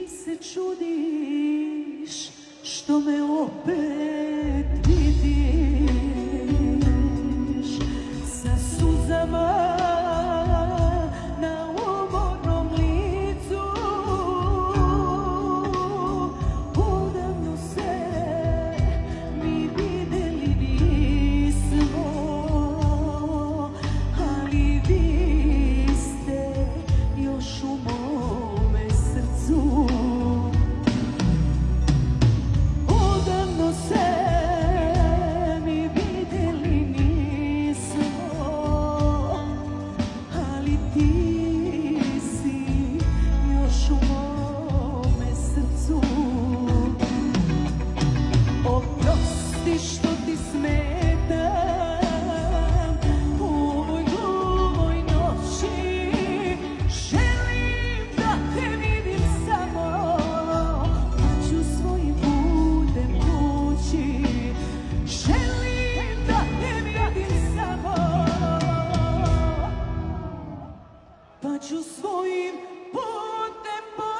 se čudiš što me opet vidiš sa suzama na umornom licu. Odavno se mi videli nismo, ali vi ste još u mome srcu. Odavno se mi videli nismo, ali ti si još u mome srcu. Oprosti što ti smetam u ovoj glumoj noći. Želim da te vidim samo, pa ću svojim putem kući. Želim da te vidim samo, pa ću svojim putem poći.